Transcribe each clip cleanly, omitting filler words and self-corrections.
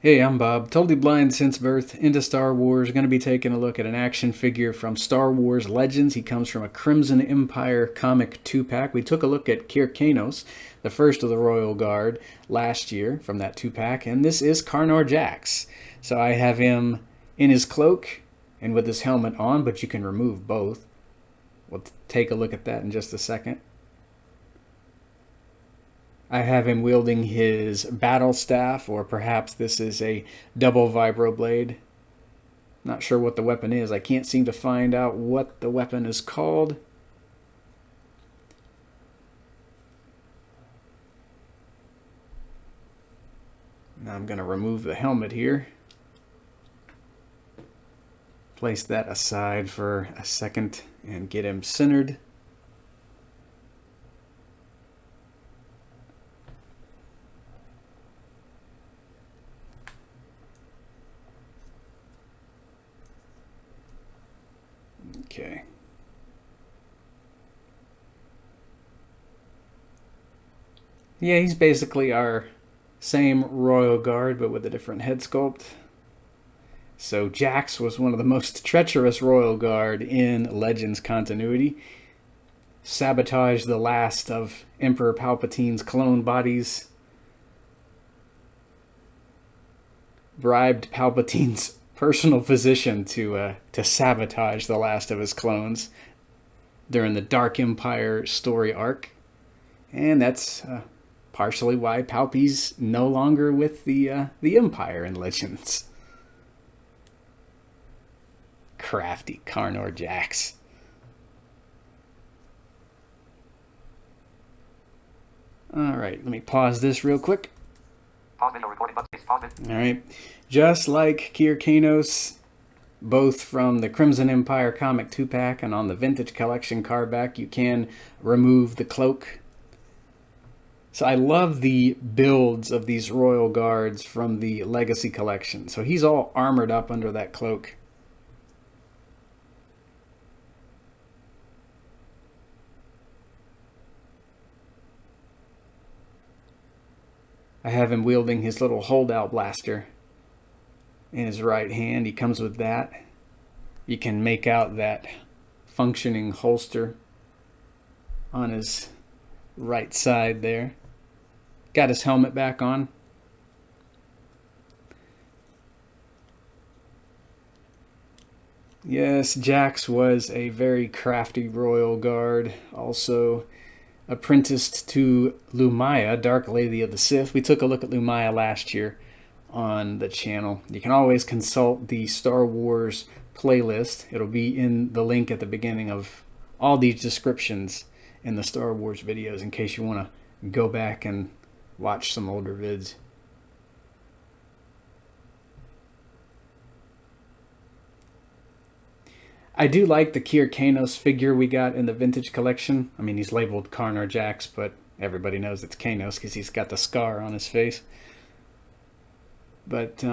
Hey, I'm Bob, totally blind since birth, into Star Wars. Going to be taking a look at an action figure from Star Wars Legends. He comes from a Crimson Empire comic 2-pack. We took a look at Carnor, the first of the Royal Guard, last year from that 2-pack, and this is Carnor Jax. So I have him in his cloak and with his helmet on, but you can remove both. We'll take a look at that in just a second. I have him wielding his battle staff, or perhaps this is a double vibro blade. Not sure what the weapon is. I can't seem to find out what the weapon is called. Now I'm going to remove the helmet here. Place that aside for a second and get him centered. Okay. Yeah, he's basically our same Royal Guard, but with a different head sculpt. So Jax was one of the most treacherous Royal Guard in Legends continuity. Sabotaged the last of Emperor Palpatine's clone bodies. Bribed Palpatine's personal physician to sabotage the last of his clones during the Dark Empire story arc. And that's partially why Palpy's no longer with the Empire in Legends. Crafty Carnor Jax. Alright, let me pause this real quick. Pause video recording button. Pause it. Alright, just like Carnor, both from the Crimson Empire comic 2-pack and on the Vintage Collection card back, you can remove the cloak. So I love the builds of these Royal Guards from the Legacy Collection. So he's all armored up under that cloak. I have him wielding his little holdout blaster in his right hand. He comes with that. You can make out that functioning holster on his right side there. Got his helmet back on. Yes, Jax was a very crafty Royal Guard. Also apprenticed to Lumaya, Dark Lady of the Sith. We took a look at Lumaya last year on the channel. You can always consult the Star Wars playlist. It'll be in the link at the beginning of all these descriptions in the Star Wars videos in case you want to go back and watch some older vids. I do like the Carnor figure we got in the Vintage Collection. I mean, he's labeled Carnor Jax, but everybody knows it's Carnor because he's got the scar on his face. But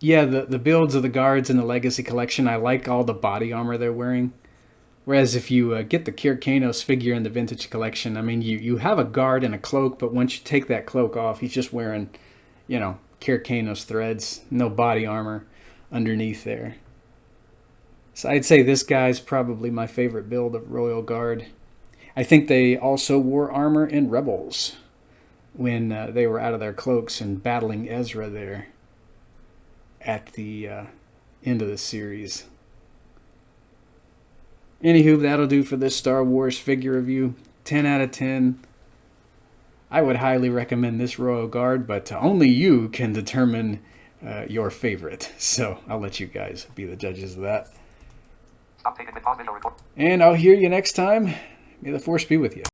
yeah, the builds of the guards in the Legacy Collection, I like all the body armor they're wearing. Whereas if you get the Carnor figure in the Vintage Collection, I mean, you have a guard and a cloak, but once you take that cloak off, he's just wearing, you know, Carnor threads, no body armor underneath there. So I'd say this guy's probably my favorite build of Royal Guard. I think they also wore armor in Rebels when they were out of their cloaks and battling Ezra there at the end of the series. Anywho, that'll do for this Star Wars figure review. 10 out of 10. I would highly recommend this Royal Guard, but only you can determine your favorite. So I'll let you guys be the judges of that. Stop taking with pause video record. And I'll hear you next time. May the Force be with you.